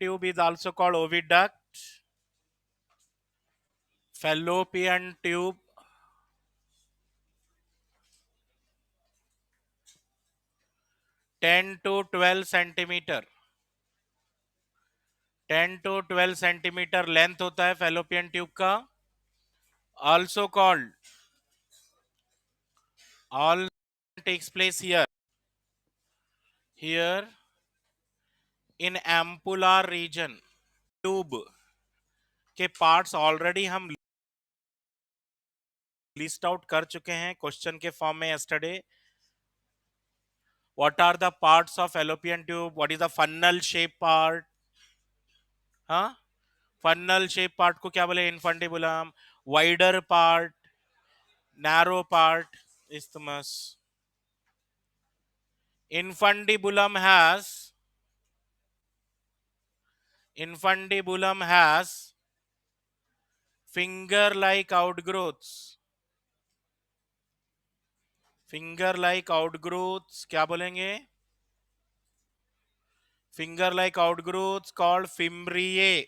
tube is also called oviduct. Fallopian tube. Ten to 12 centimetre 10 to 12 centimetre length होता है fallopian tube का. Also called, all takes place here in ampular region. Tube के parts already हम list out कर चुके हैं question के form में yesterday. What are the parts of fallopian tube? What is the funnel shape part? हाँ, funnel shape part को क्या बोले? Infundibulum. Wider part, narrow part, isthmus. Infundibulum has finger-like outgrowths. Finger-like outgrowths क्या बोलेंगे? Finger-like outgrowths called fimbriae.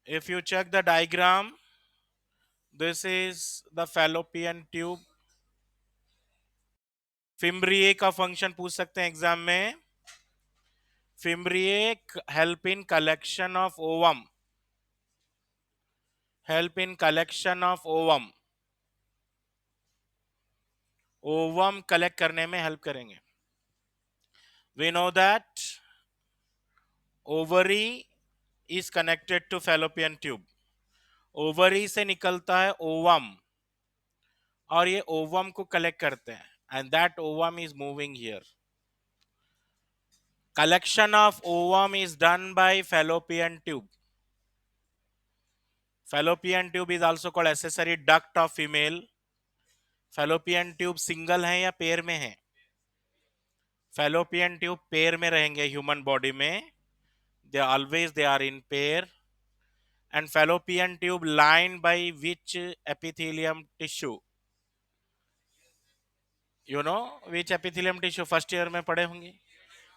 If you check the diagram, this is the fallopian tube. Fimbriae का function पूछ सकते हैं exam में. Fimbriae help in collection of ovum. Ovum collect करने में help करेंगे. We know that ovary is connected to fallopian tube. Ovary से निकलता है ओवम और ये ओवम को कलेक्ट करते हैं. And that ovum is moving here. Collection of ovum is done by fallopian tube. Fallopian tube is also called accessory duct of female. Fallopian tube single है या पेयर में है? Fallopian tube पेयर में रहेंगे human body में. They are in pair. And fallopian tube lined by which epithelium tissue? You know which epithelium tissue? First year में पढ़े होंगे.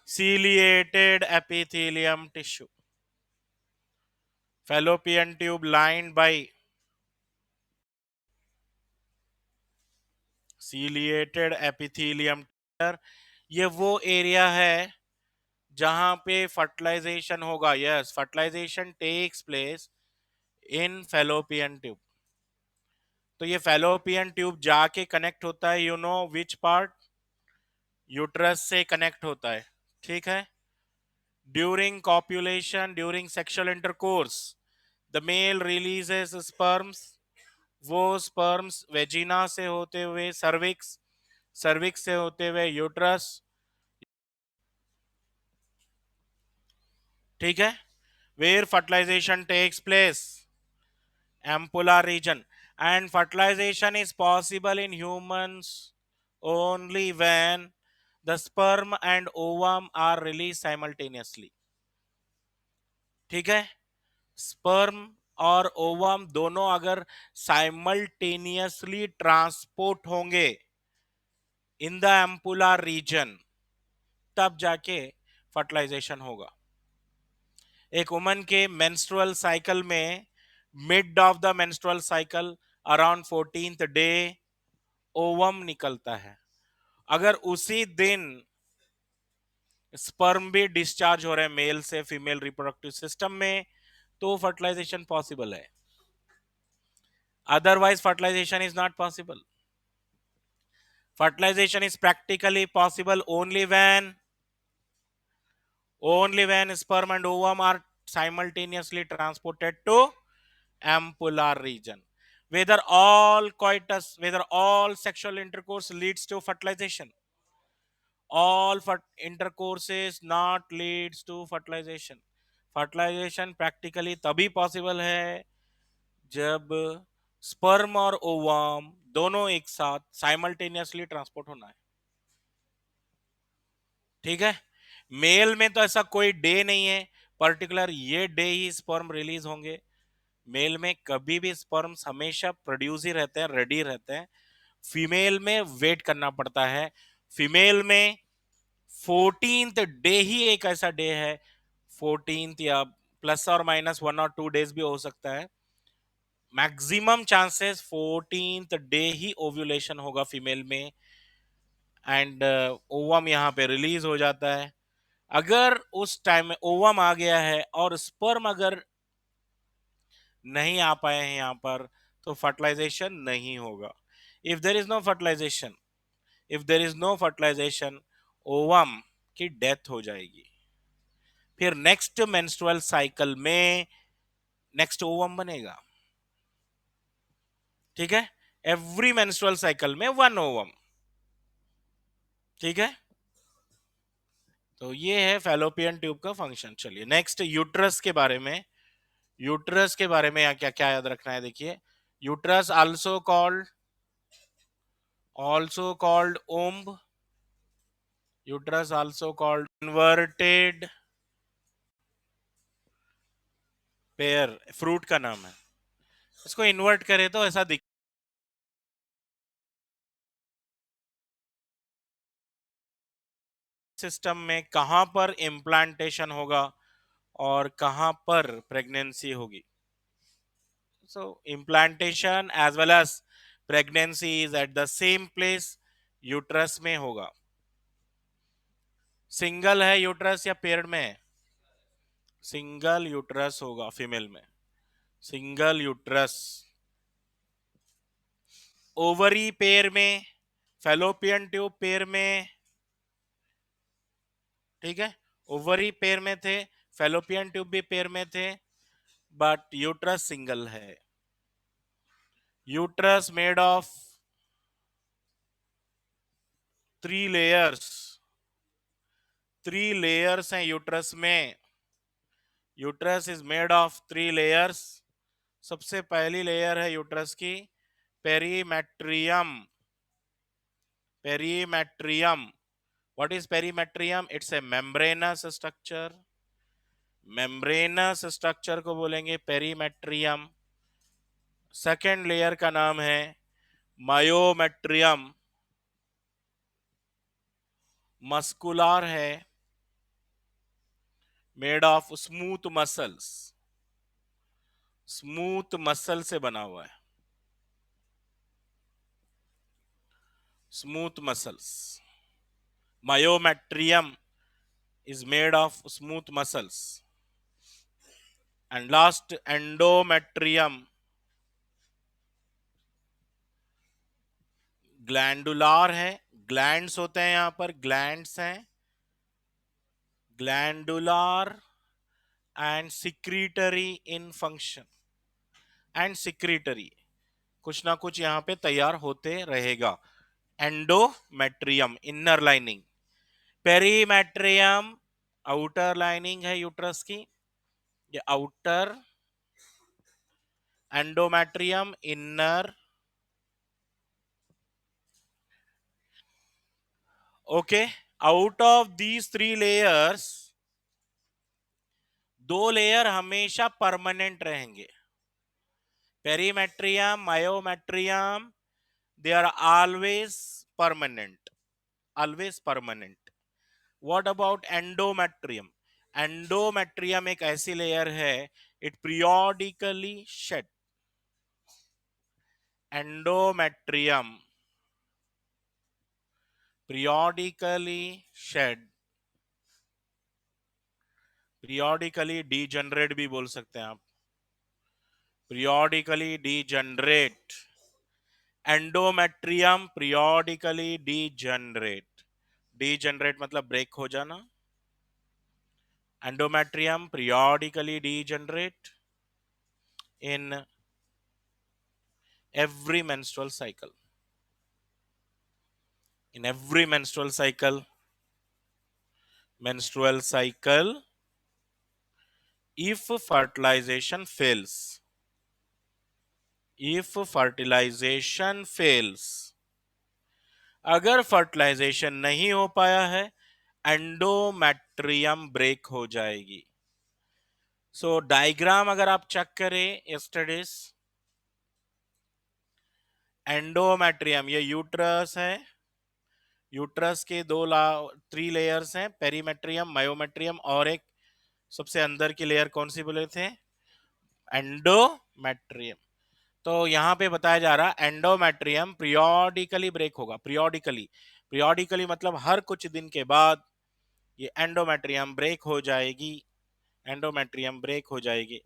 Ciliated epithelium tissue. Fallopian tube lined by ciliated epithelium. ये वो area है जहां पे fertilisation होगा. Yes, fertilisation takes place in fallopian tube. तो ये फैलोपियन ट्यूब जाके कनेक्ट होता है. You know which part? Uterus से कनेक्ट होता है. ठीक है. During copulation, during sexual intercourse, the male releases sperms. वो स्पर्म्स वेजिना से होते हुए सर्विक्स, सर्विक्स से होते हुए यूट्रस. ठीक है. Where fertilization takes place? ampular region. And fertilization is possible in humans only when the sperm and ovum are released simultaneously. ठीक है. स्पर्म और ओवम दोनों अगर साइमल्टेनियसली ट्रांसपोर्ट होंगे इन द एम्पुलर रीजन, तब जाके फर्टिलाइजेशन होगा. एक वुमन के मेंस्ट्रुअल साइकिल में mid of the menstrual cycle around 14th day ovum निकलता है. अगर उसी दिन स्पर्म भी डिस्चार्ज हो रहे हैं मेल से फीमेल रिप्रोडक्टिव सिस्टम में, तो फर्टिलाइजेशन पॉसिबल है. Otherwise fertilization is not possible. Fertilization is practically possible only when sperm and ovum are simultaneously transported to ampular region. Whether all sexual intercourse leads to fertilization? All intercourses not leads to fertilization. Fertilization practically तभी possible है जब sperm और ovum दोनों एक साथ simultaneously transport होना है. ठीक है. मेल में तो ऐसा कोई डे नहीं है पर्टिकुलर, ये डे ही स्पर्म रिलीज होंगे. मेल में कभी भी स्पर्म्स हमेशा प्रोड्यूस ही रहते हैं, रेडी रहते हैं. फीमेल में वेट करना पड़ता है. फीमेल में 14th डे ही एक ऐसा डे है, 14th या प्लस और माइनस 1 और 2 डेज भी हो सकता है। मैक्सिमम चांसेस 14th डे ही ओव्यूलेशन होगा फीमेल में, एंड ओवम यहाँ पे रिलीज हो जाता है। अगर उस टाइम में ओवम आ गया है और स्पर्म अगर नहीं आ पाए हैं यहाँ पर, तो फर्टिलाइजेशन नहीं होगा। If there is no fertilization, if there is no fertilization, ovum की डेथ हो जाएगी। फिर नेक्स्ट मेंस्ट्रुअल साइकिल में नेक्स्ट ओवम बनेगा। ठीक है, एवरी मेंस्ट्रुअल साइकिल में 1 ओवम। ठीक है, तो ये है फैलोपियन ट्यूब का फंक्शन। चलिए नेक्स्ट यूट्रस के बारे में। यूट्रस के बारे में क्या क्या याद रखना है, देखिए। Uterus also called womb, uterus also called inverted pear, fruit का नाम है। इसको इन्वर्ट करें तो ऐसा दिख, सिस्टम में कहां पर इम्प्लांटेशन होगा और कहां पर प्रेगनेंसी होगी। So implantation as well as pregnancy is at the same place, uterus में होगा। सिंगल है यूट्रस या पेयर्ड में है? सिंगल यूट्रस होगा फीमेल में, सिंगल यूट्रस। ओवरी पेयर में, फैलोपियन ट्यूब पेयर में। ठीक है, ओवरी पेयर में थे, फैलोपियन ट्यूब भी पेयर में थे, बट यूट्रस सिंगल है। Uterus made of 3 layers, 3 layers हैं यूट्रस में। Uterus is made of 3 layers. सबसे पहली लेयर है यूट्रस की perimetrium. Perimetrium, what is perimetrium? It's a membranous structure, membranous structure को बोलेंगे पेरीमेट्रियम। सेकेंड लेयर का नाम है मायोमेट्रियम, मस्कुलर है, made of smooth muscles, smooth muscle से बना हुआ है, smooth muscles. Myometrium is made of smooth muscles. And last, endometrium, glandular है, ग्लैंड्स होते हैं यहां पर, ग्लैंड्स हैं, glandular and secretory in function, and secretory, कुछ ना कुछ यहां पे तैयार होते रहेगा। Endometrium inner lining, perimetrium outer lining है यूट्रस की, ये outer, endometrium inner. Okay, out of these 3 layers 2 layer हमेशा परमानेंट रहेंगे, perimetrium, myometrium, they are always permanent. What about endometrium? Endometrium एक ऐसी लेयर है, it periodically shed, endometrium periodically shade, periodically degenerate भी बोल सकते हैं आप, periodically degenerate, endometrium periodically degenerate, degenerate मतलब ब्रेक हो जाना, endometrium periodically degenerate in every menstrual cycle, in every menstrual cycle, if fertilization fails, if fertilization fails, अगर fertilisation नहीं हो पाया है, एंडोमेट्रियम ब्रेक हो जाएगी। सो डायग्राम अगर आप चेक करें यस्टरडेज, एंडोमेट्रियम ये यूट्रस है, यूट्रस के दो 3 लेयर्स हैं, पेरीमेट्रियम, मायोमेट्रियम, और एक सबसे अंदर की लेयर कौन सी बोले थे? एंडोमेट्रियम। तो यहाँ पे बताया जा रहा है एंडोमेट्रियम पीरियोडिकली ब्रेक होगा। पीरियोडिकली, पीरियोडिकली मतलब हर कुछ दिन के बाद ये एंडोमेट्रियम ब्रेक हो जाएगी। एंडोमेट्रियम ब्रेक हो जाएगी।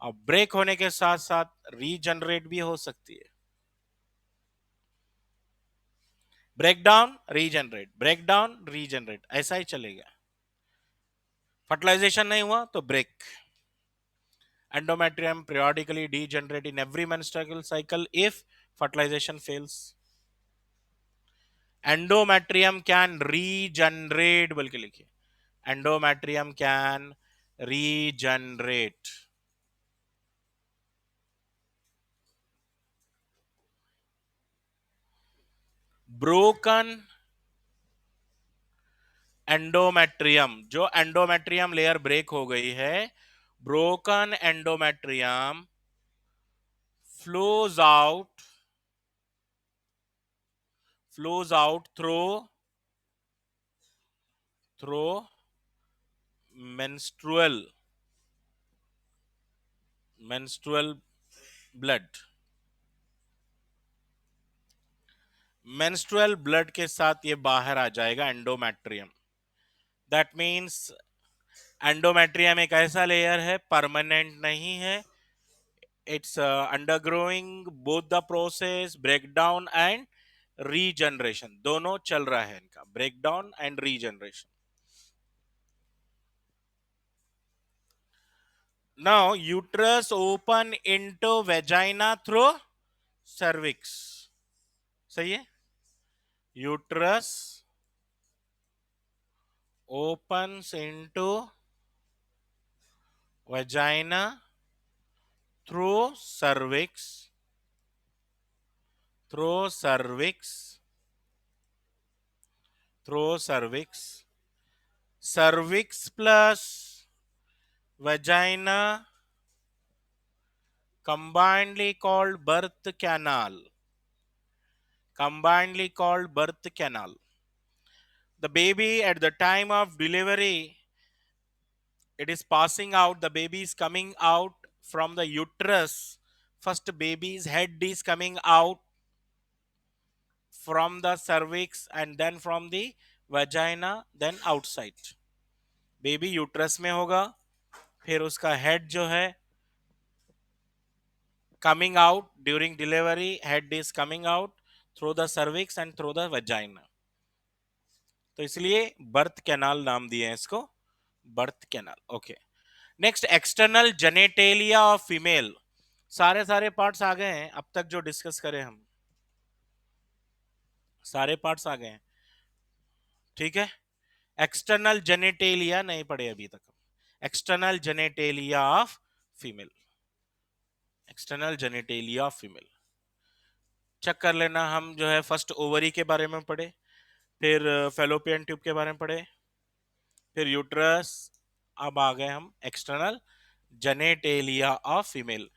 अब ब्रेक होने के साथ साथ रीजनरेट भी हो सकती है। Break down regenerate, break down regenerate, ऐसा ही चलेगा। फर्टिलाइजेशन नहीं हुआ तो break. Endometrium periodically degenerate in every menstrual cycle if fertilization fails. Endometrium can regenerate बोल के लिखिए। Endometrium can regenerate. Broken endometrium, जो endometrium लेयर ब्रेक हो गई है, broken endometrium flows out through menstrual blood। Menstrual blood के साथ ये बाहर आ जाएगा एंडोमेट्रियम। दैट मींस एंडोमेट्रियम एक ऐसा लेयर है, परमानेंट नहीं है। It's undergoing both the process breakdown and regeneration, दोनों चल रहा है इनका, breakdown and regeneration. Now uterus open into vagina through cervix. सही है। Uterus opens into vagina through cervix, through cervix, through cervix, cervix plus vagina combinedly called birth canal, combinedly called birth canal. The baby at the time of delivery, it is passing out, the baby is coming out from the uterus. First baby's head is coming out from the cervix and then from the vagina, then outside. Baby uterus में होगा, फिर उसका head जो है coming out during delivery, head is coming out through the cervix and through the vagina. तो इसलिए birth canal नाम दिए हैं इसको, birth canal. Okay, next external genitalia of female. सारे पार्ट्स आ गए हैं अब तक जो डिस्कस करें हम, सारे पार्ट्स आ गए हैं। ठीक है, एक्सटर्नल जेनेटेलिया नहीं पढ़े अभी तक। External genitalia of female, external genitalia of female check कर लेना। हम जो है फर्स्ट ओवरी के बारे में पढ़े, फिर फेलोपियन ट्यूब के बारे में पढ़े, फिर यूट्रस, अब आ गए हम external genitalia of female.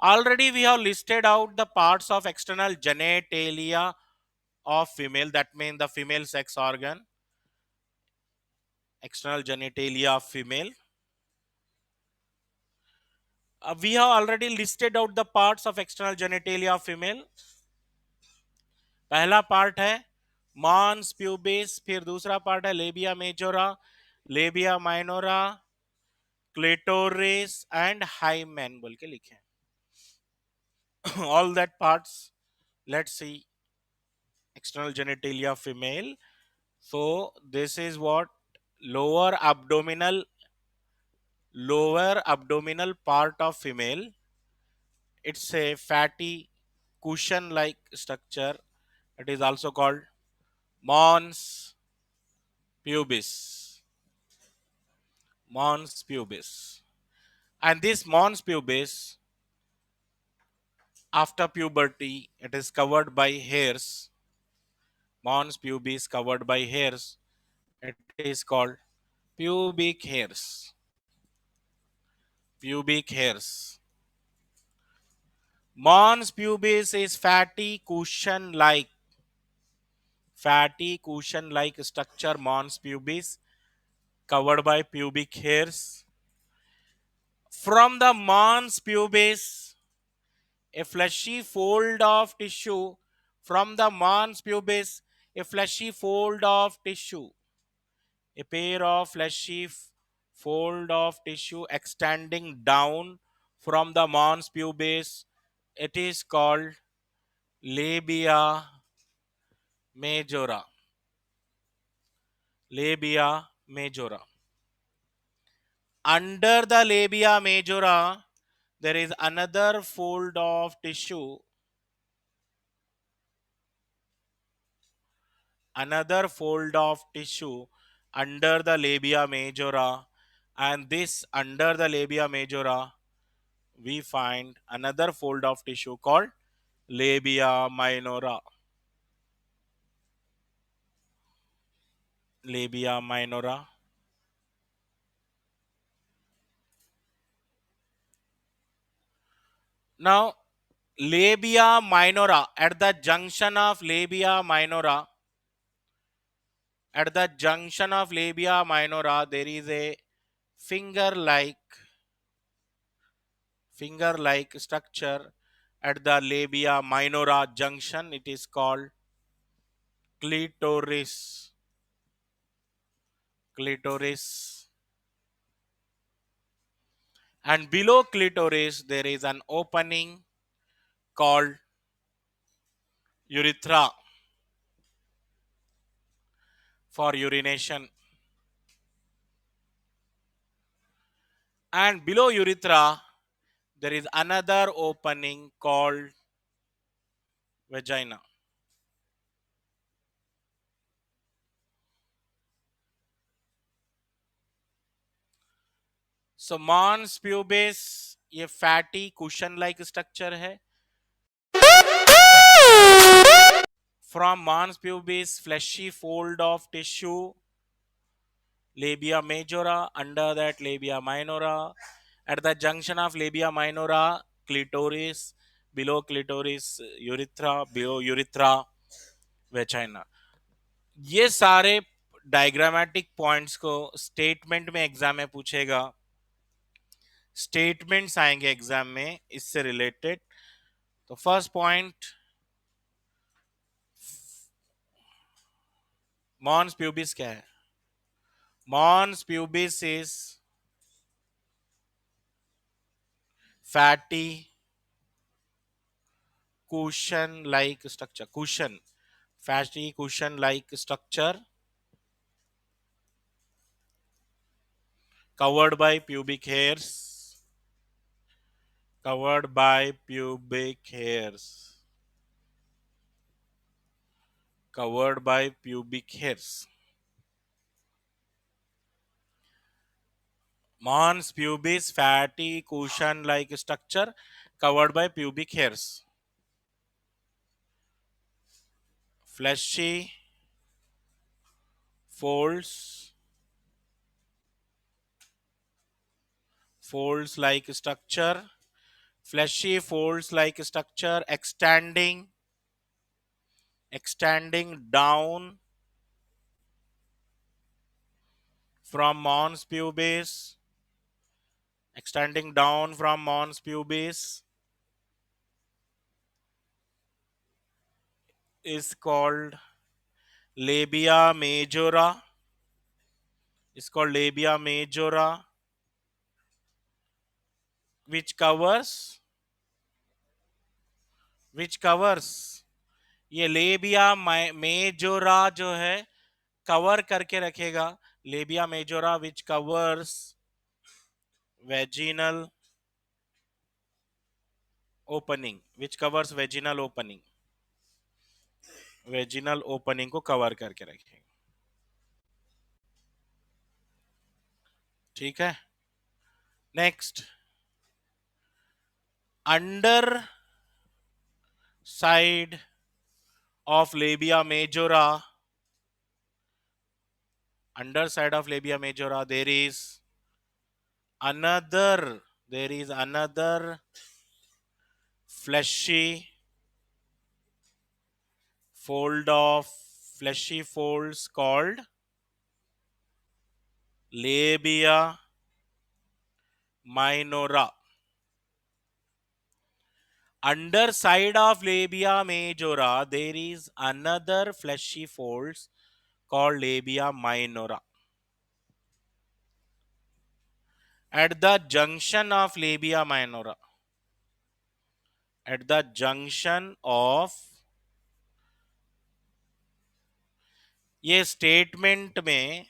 Already we have listed out the parts of external genitalia of female, that means the female sex organ, external genitalia of female. We have already listed out the parts of external genitalia of female. पहला part है mons pubis, फिर दूसरा part है labia majora, labia minora, clitoris and hymen बोल के लिखे। all that parts, let's see external genitalia of female. So this is what lower abdominal part of female. It's a fatty cushion like structure. It is also called mons pubis, mons pubis. And this mons pubis, after puberty, it is covered by hairs. Mons pubis covered by hairs. It is called pubic hairs. Pubic hairs. Mons pubis is fatty cushion like fatty cushion like structure, mons pubis, covered by pubic hairs. From the mons pubis, a fleshy fold of tissue. From the mons pubis, a fleshy fold of tissue. A pair of fleshy fold of tissue extending down from the mons pubis. It is called labia majora. Labia majora. Under the labia majora, there is another fold of tissue. Another fold of tissue under the labia majora, and this under the labia majora we find another fold of tissue called labia minora. Labia minora. Now, labia minora, at the junction of labia minora, there is a finger like structure at the labia minora junction. It is called clitoris. And below clitoris there is an opening called urethra for urination. And below urethra there is another opening called vagina. So mons pubis ये fatty cushion like structure है. From mons pubis, fleshy fold of tissue, labia majora, under that labia minora, at the junction of labia minora, clitoris, below clitoris, urethra, below urethra, vagina. ये सारे diagrammatic points को statement में exam में पूछेगा. Statements आएंगे exam में इससे related. तो फर्स्ट पॉइंट, मॉन्स प्यूबिस क्या है? Mons pubis is fatty cushion like structure. Fatty cushion like structure covered by pubic hairs. Mons pubis, fatty cushion like structure covered by pubic hairs. Fleshy folds like structure. Fleshy folds like structure extending down from mons pubis. Is called labia majora. Which covers ये labia majora जो है cover करके रखेगा. Labia majora which covers vaginal opening. Vaginal opening को cover करके रखेगा. ठीक है. Next, under side of labia majora, there is another fleshy fold of fleshy folds called labia minora. Underside of labia majora, there is another fleshy folds called labia minora. At the junction of labia minora, at the junction of, ये statement में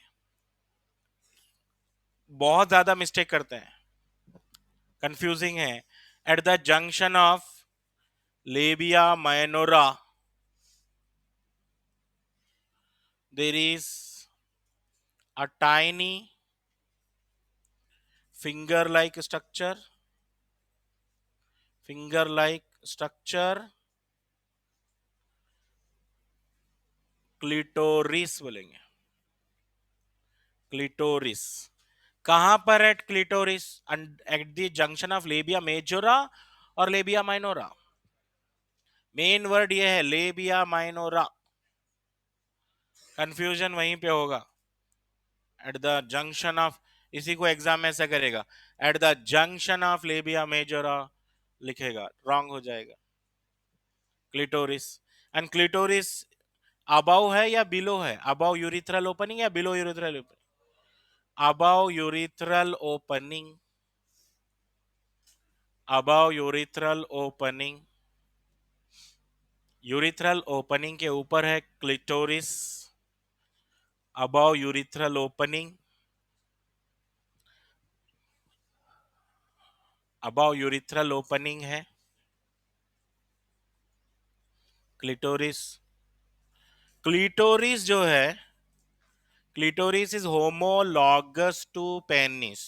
बहुत ज्यादा mistake करते हैं, confusing है. At the junction of labia minora there is a tiny finger like structure, clitoris बोलेंगे, clitoris. कहां पर at clitoris? At the junction of labia majora और लेबिया माइनोरा. मेन वर्ड ये है लेबिया माइनोरा, कंफ्यूजन वहीं पे होगा. एट द जंक्शन ऑफ, इसी को एग्जाम में ऐसा करेगा, eight the junction of labia majora लिखेगा, रॉन्ग हो जाएगा. क्लिटोरिस. एंड क्लिटोरिस अबाउ है या बिलो है? अबाउ यूरिथ्रल ओपनिंग या below urethral opening? Above urethral opening, above urethral opening. Urethral opening के ऊपर है clitoris. Above urethral opening, above urethral opening है क्लिटोरिस. क्लिटोरिस जो है, clitoris is homologous to penis,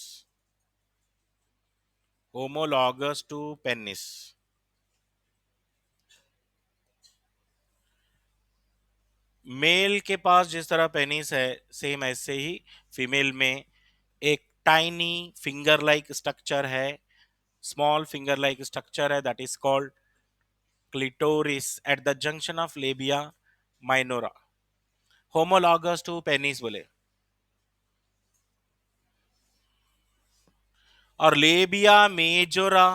homologous to penis. Male के पास जिस तरह पेनिस है, सेम ऐसे ही फीमेल में एक टाइनी फिंगर लाइक स्ट्रक्चर है, स्मॉल फिंगर लाइक स्ट्रक्चर है, that is called clitoris at the junction of labia minora. Homologous to penis बोले. और labia majora,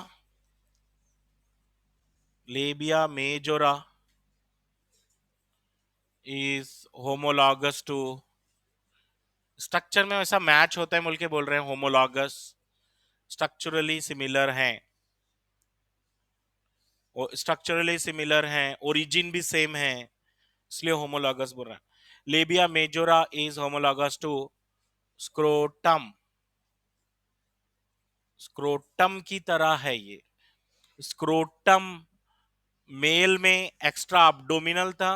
labia majora is homologous to, structure में ऐसा match होता है बोल के बोल रहे हैं होमोलॉगस, स्ट्रक्चरली सिमिलर हैं, स्ट्रक्चरली सिमिलर हैं, ओरिजिन भी सेम है, इसलिए होमोलॉगस बोल रहे हैं. Labia majora is homologous to scrotum, scrotum की तरह है ये. स्क्रोटम मेल में एक्स्ट्रा अब्डोमिनल था,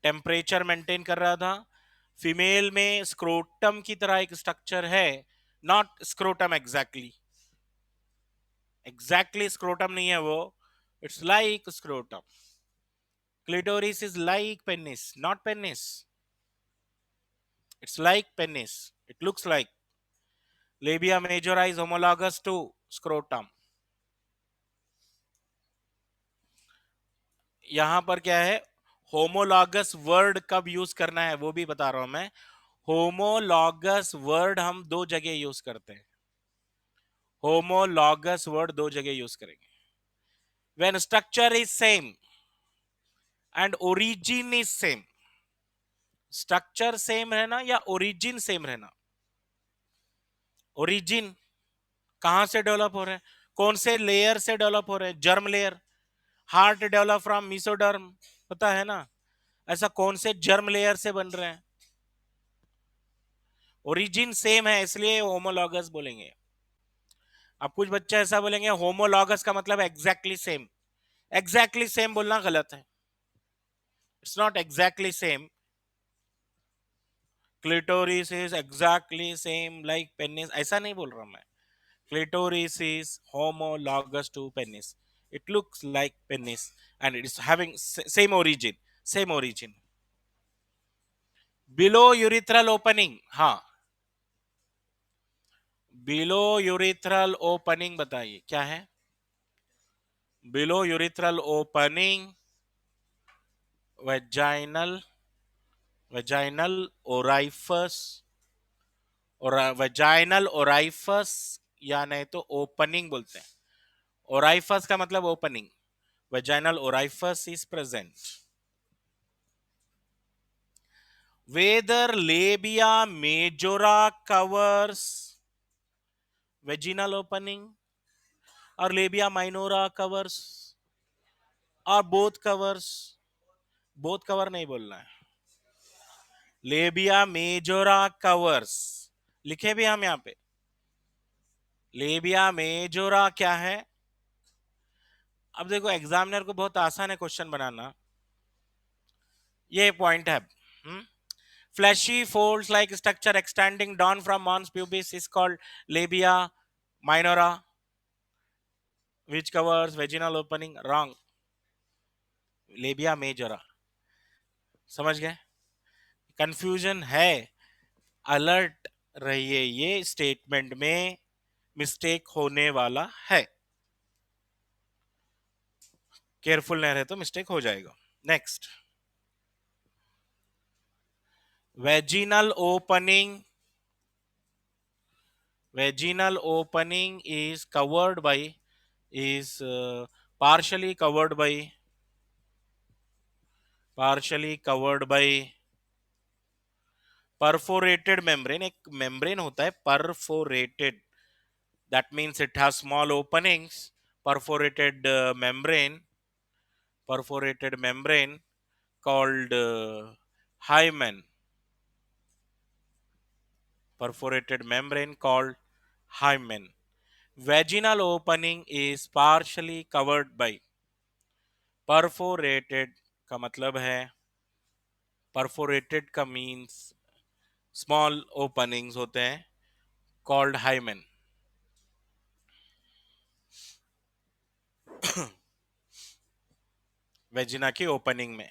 टेम्परेचर मेंटेन कर रहा था. फीमेल में स्क्रोटम की तरह एक स्ट्रक्चर है, not scrotum exactly, exactly scrotum नहीं है वो, it's like scrotum. Clitoris is like penis, not penis, it's like penis, it looks like. Labia majora is homologous to scrotum. यहां पर क्या है, होमोलॉगस वर्ड कब यूज करना है वो भी बता रहा हूं मैं. होमोलॉगस वर्ड हम दो जगह यूज करते हैं, होमोलॉगस वर्ड दो जगह यूज करेंगे. When structure is same and origin is same. Structure same रहना या ओरिजिन सेम रहना? ओरिजिन कहां से डेवलप हो रहे हैं, कौन से लेयर से डेवलप हो रहे हैं? Germ layer. Heart develop from mesoderm, पता है ना? ऐसा कौन से जर्म लेयर से बन रहे हैं? ओरिजिन सेम है, इसलिए होमोलॉगस बोलेंगे. अब कुछ बच्चे ऐसा बोलेंगे होमोलॉगस का मतलब एग्जैक्टली सेम. एग्जैक्टली सेम बोलना गलत है, it's not exactly same. Clitoris is exactly same like penis, ऐसा नहीं बोल रहा मैं. Clitoris is homologous to penis, it looks like penis and it is having same origin, same origin. below urethral opening, हाँ, below urethral opening बताइए क्या है? Below urethral opening vaginal vaginal orifice, और वेजाइनल ओराइफस, या नहीं तो ओपनिंग बोलते हैं। ओराइफस का मतलब opening, vaginal orifice is present. Whether labia majora covers vaginal opening और लेबिया माइनोरा कवर्स और बोथ कवर नहीं बोलना है, लेबिया मेजोरा कवर्स लिखे भी हम यहाँ पे। लेबिया मेजोरा क्या है? अब देखो एग्जामिनर को बहुत आसान है क्वेश्चन बनाना, ये पॉइंट है। Fleshy folds like structure extending down from mons pubis is called labia minora which covers vaginal opening. Wrong, labia majora. समझ गए? कंफ्यूजन है, अलर्ट रहिए, ये स्टेटमेंट में मिस्टेक होने वाला है, केयरफुल नहीं रहे तो मिस्टेक हो जाएगा। Next, vaginal opening, vaginal opening is covered by, is partially covered by perforated membrane। एक membrane होता है perforated, that means it has small openings, perforated membrane called hymen, perforated membrane called hymen। Vaginal opening is partially covered by, perforated का मतलब है, perforated का means small openings होते हैं, called hymen। Vagina की ओपनिंग में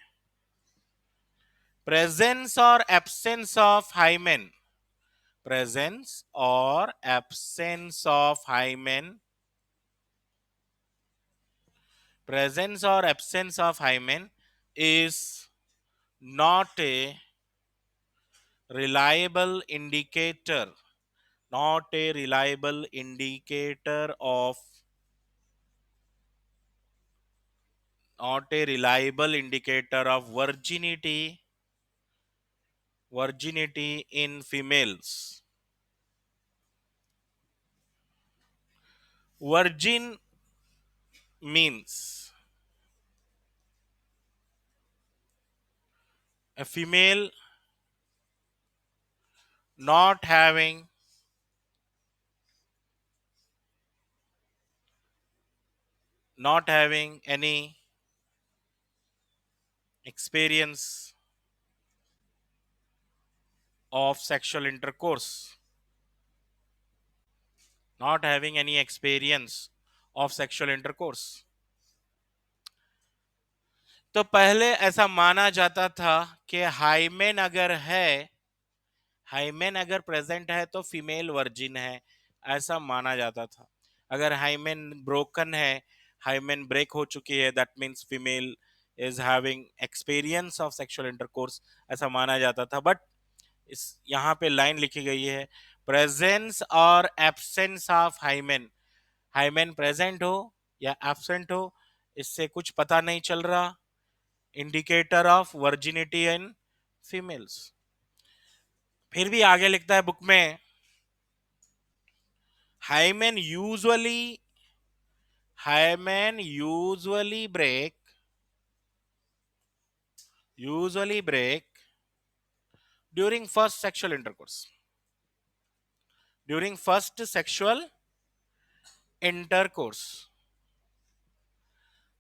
प्रेजेंस और absence of hymen, presence और absence of hymen, presence or absence of hymen is not a reliable indicator, not a reliable indicator of, not a reliable indicator of virginity in females। Virgin means a female not having any experience of sexual intercourse, not having any experience of sexual intercourse। तो पहले ऐसा माना जाता था कि hymen अगर है, hymen अगर प्रेजेंट है तो फीमेल वर्जिन है, ऐसा माना जाता था। अगर हाइमेन ब्रोकन है, हाइमेन ब्रेक हो चुकी है, that means female is having experience of sexual intercourse, ऐसा माना जाता था। बट इस यहाँ पे लाइन लिखी गई है, प्रेजेंस और absence of hymen, hymen present हो या एब्सेंट हो, इससे कुछ पता नहीं चल रहा, indicator of virginity in females. फिर भी आगे लिखता है बुक में, hymen usually break during first sexual intercourse, during first sexual intercourse.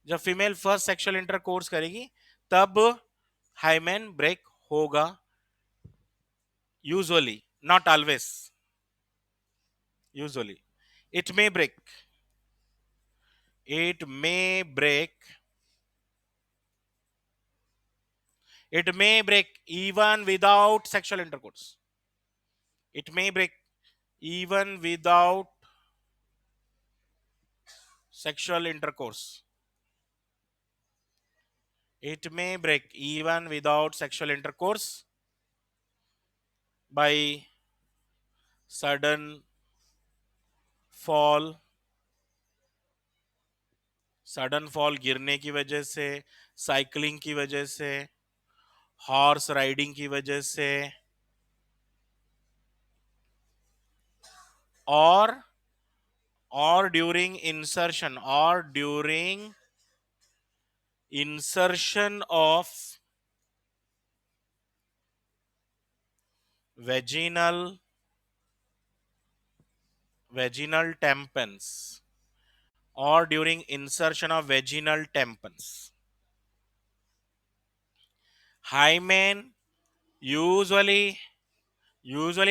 जब फीमेल फर्स्ट सेक्सुअल इंटरकोर्स करेगी तब हाइमेन ब्रेक होगा, usually, not always, usually. It may break, it may break, it may break even without sexual intercourse, it may break even without sexual intercourse, it may break even without sexual intercourse। by sudden fall, sudden fall गिरने की वजह से, cycling की वजह से, horse riding की वजह से, और during insertion of vaginal tampons, or during insertion of vaginal tampons. Hymen usually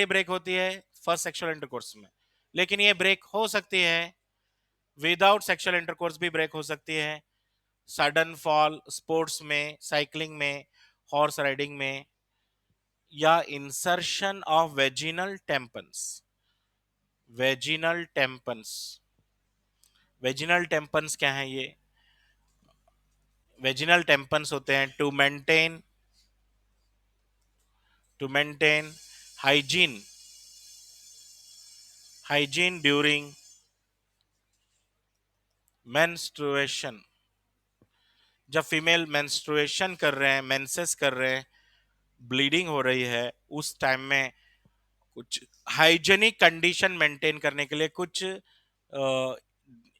break होती है फर्स्ट सेक्सुअल इंटरकोर्स में, लेकिन ये ब्रेक हो सकती है विदाउट सेक्सुअल इंटरकोर्स, भी ब्रेक हो सकती है सडन फॉल, स्पोर्ट्स में, साइकिलिंग में, हॉर्स राइडिंग में, या insertion of vaginal tampons. Vaginal tampons क्या है? ये वेजिनल टेम्पन्स होते हैं to maintain hygiene during menstruation. जब फीमेल मेंस्ट्रुएशन कर रहे हैं, मेंसेस कर रहे हैं, ब्लीडिंग हो रही है, उस टाइम में कुछ हाइजेनिक कंडीशन मेंटेन करने के लिए कुछ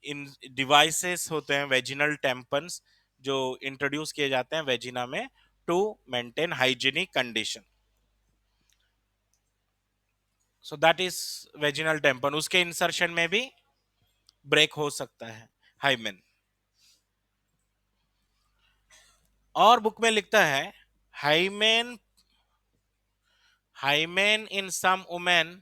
इन डिवाइसेस होते हैं, वेजिनल टेम्पन्स, जो इंट्रोड्यूस किए जाते हैं वेजिना में to maintain hygienic condition. So that is vaginal tampon. उसके इंसर्शन में भी ब्रेक हो सकता है हाइमेन। और बुक में लिखता है hymen in some women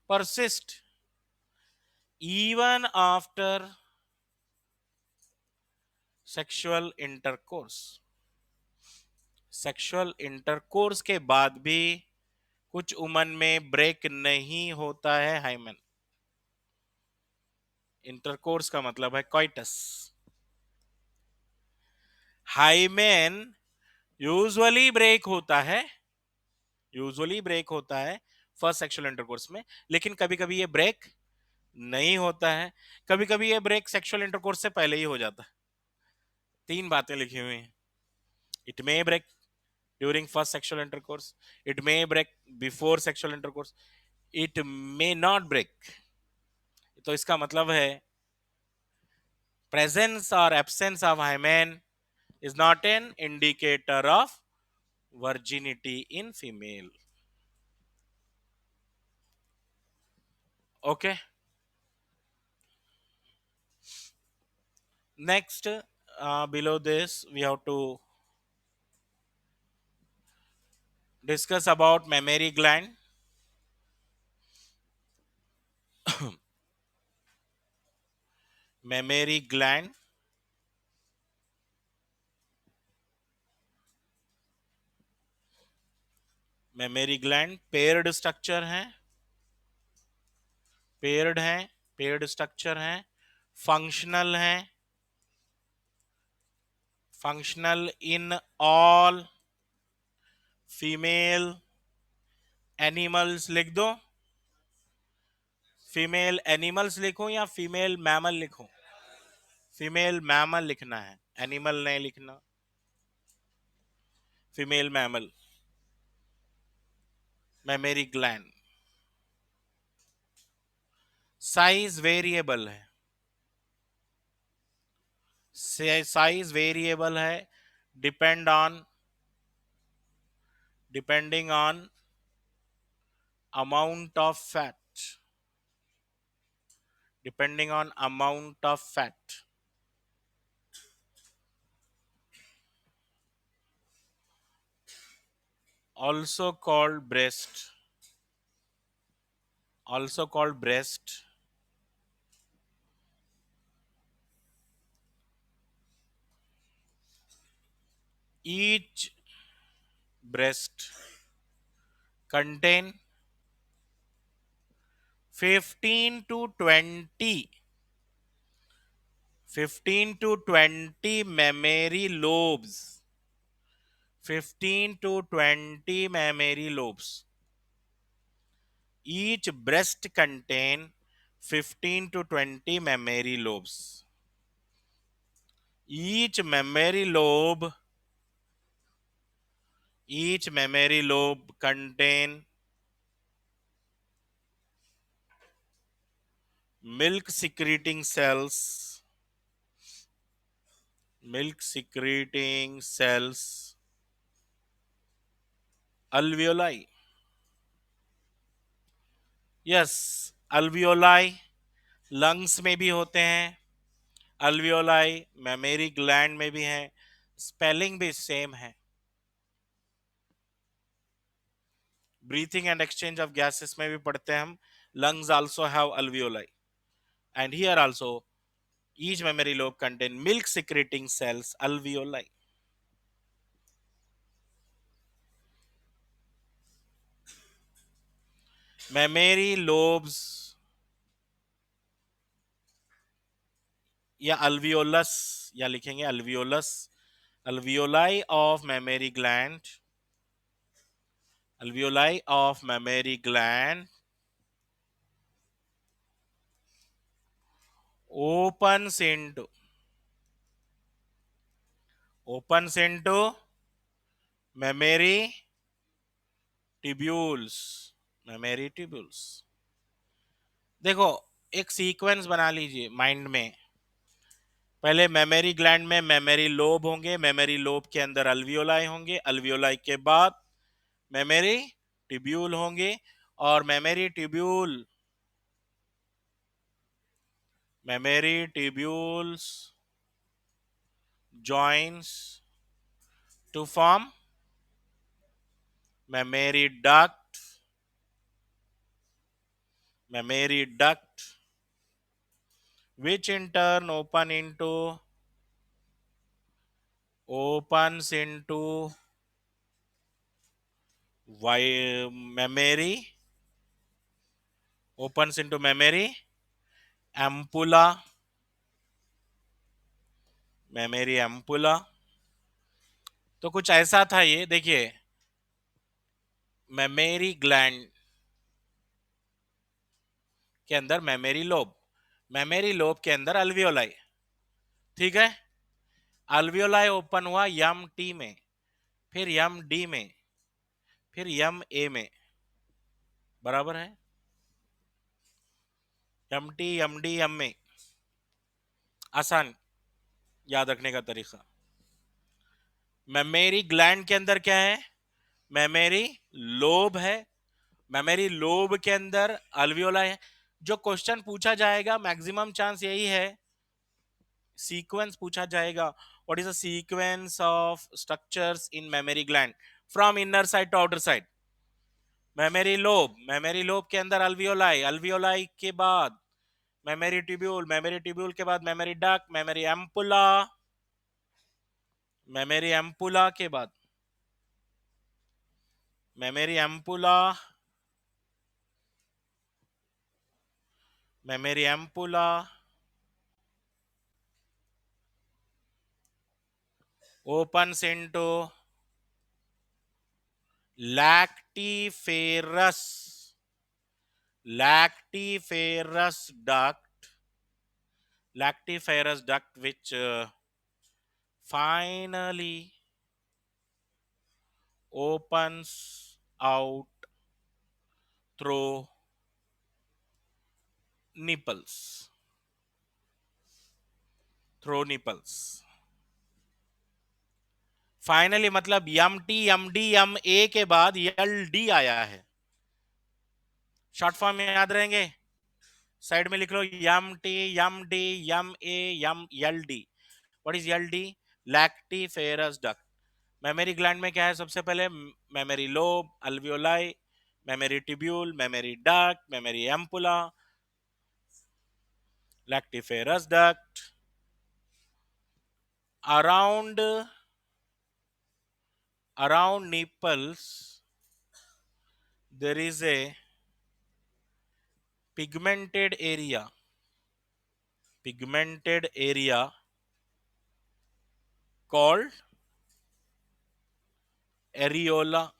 persist even after sexual intercourse के बाद भी कुछ उमन में ब्रेक नहीं होता है हाइमेन। इंटरकोर्स का मतलब है कॉइटस। हाइमेन यूजुअली ब्रेक होता है फर्स्ट सेक्सुअल इंटरकोर्स में, लेकिन कभी कभी ये ब्रेक नहीं होता है। कभी कभी ये ब्रेक सेक्सुअल इंटरकोर्स से पहले ही हो जाता है। तीन बातें लिखी हुई हैं। It may break during first sexual intercourse, it may break before sexual intercourse, it may not break. तो इसका मतलब है presence or absence of hymen is not an indicator of virginity in female. Okay. Next, below this we have to discuss about mammary gland. mammary gland paired structure है, paired structure है, functional है, functional in all female animals. लिख दो, female animals लिखो या female mammal लिखो? Female mammal लिखना है, एनिमल नहीं लिखना। Female mammal memory gland. Size variable है, depend on depending on amount of fat, also called breast, also called breast, each breast contain 15 to 20 15 to 20 mammary lobes. 15 to 20 mammary lobes. Each breast contain 15 to 20 mammary lobes. Each mammary lobe, each mammary lobe contain milk secreting cells, milk secreting cells, alveoli. Yes, alveoli lungs में भी होते हैं, alveoli memory gland में भी हैं, spelling भी same है. Breathing and exchange of gases में भी पढ़ते हैं हम. lungs also have alveoli, and here also each mammary lobe contain milk secreting cells, alveoli. Mammary lobes या alveolus या लिखेंगे alveolus, alveoli of mammary gland, alveoli of mammary gland opens into mammary tubules, mammary tubules. देखो, एक sequence बना लीजिए mind में. पहले memory gland में मेमोरी लोब होंगे, मेमोरी लोब के अंदर अल्वियोलाई होंगे, अल्वियोलाई के बाद मेमोरी ट्यूब्यूल होंगे, और mammary tubules joins to form mammary duct, which in turn opens into mammary ampulla, तो कुछ ऐसा था ये. देखिए, मेमोरी ग्लैंड के अंदर मेमोरी लोब के अंदर अल्वियोलाई. ठीक है, अल्वियोलाई ओपन हुआ यम टी में, फिर यम डी में, फिर यम ए में. बराबर है, यम टी यम डी यम में. आसान याद रखने का तरीका. मेमोरी ग्लैंड के अंदर क्या है? मेमोरी लोब है. मेमोरी लोब के अंदर अल्वियोलाई है. जो क्वेश्चन पूछा जाएगा मैक्सिमम चांस यही है, सीक्वेंस पूछा जाएगा. What is the sequence of structures in mammary gland from inner side to outer side? Mammary lobe के अंदर अल्वियोलाई, अल्वियोलाई के बाद मेमोरी ट्यूब्यूल के बाद मेमोरी डक्ट, मेमोरी एम्पुला के बाद mammary ampulla opens into lactiferous duct, which finally opens out through nipples. Finally मतलब यम T M D M ए के बाद यल डी आया है. शॉर्ट फॉर्म में याद रहेंगे, साइड में लिख लो M T M D M A M L D. What is L D? Lactiferous duct. Memory gland में क्या है? सबसे पहले memory lobe, alveoli, memory tubule, memory duct, memory ampulla, lactiferous duct. Around nipples there is a pigmented area. pigmented area called areola,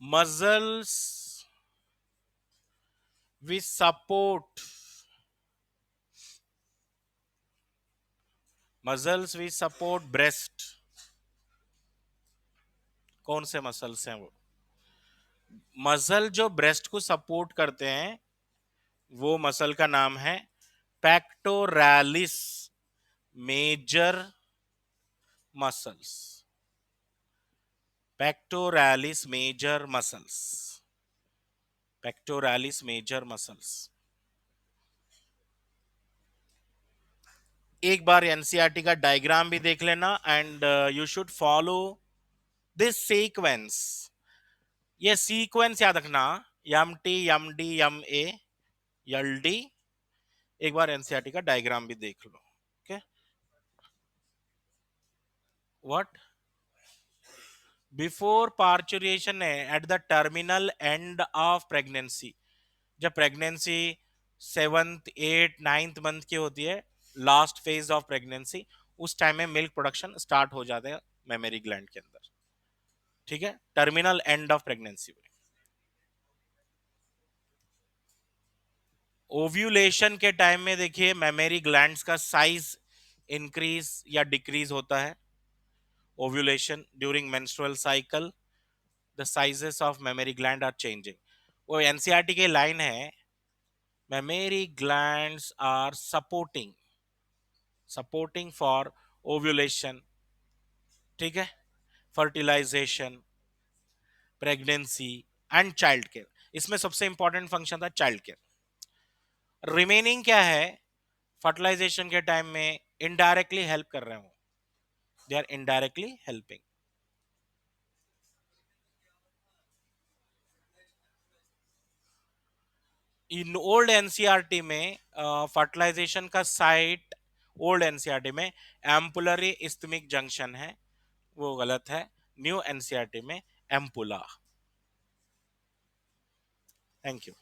muscles which support breast. कौन से muscles हैं वो? Muscle जो ब्रेस्ट को सपोर्ट करते हैं वो मसल का नाम है pectoralis major muscles, pectoralis major muscles, pectoralis major muscles. एक बार एनसीईआरटी का डायग्राम भी देख लेना and you should follow this sequence. ये सीक्वेंस याद रखना, M T M D M A L D. एक बार एनसीईआरटी का डायग्राम भी देख लो। Okay, what? Before parturition at the terminal end of pregnancy, जब pregnancy 7th 8th 9th month की होती है, लास्ट फेज ऑफ प्रेगनेंसी, उस टाइम में मिल्क प्रोडक्शन स्टार्ट हो जाते हैं मेमरी ग्लैंड के अंदर। ठीक है, terminal end of pregnancy. Ovulation के टाइम में देखिए मेमरी ग्लैंड्स का साइज इंक्रीज या डिक्रीज होता है। Ovulation during menstrual cycle the sizes of mammary gland are changing. वो एनसीईआरटी के लाइन है, mammary glands are supporting for ovulation, ठीक है, fertilization, pregnancy and child care. इसमें सबसे इंपॉर्टेंट फंक्शन था चाइल्ड केयर। रिमेनिंग क्या है, फर्टिलाइजेशन के टाइम में इनडायरेक्टली हेल्प कर रहे हो, they are indirectly helping. In old NCERT में फर्टिलाइजेशन का साइट, ओल्ड एनसीईआरटी में एम्पुलरी इस्थमिक जंक्शन है, वो गलत है। न्यू एनसीईआरटी में एम्पुला। Thank you.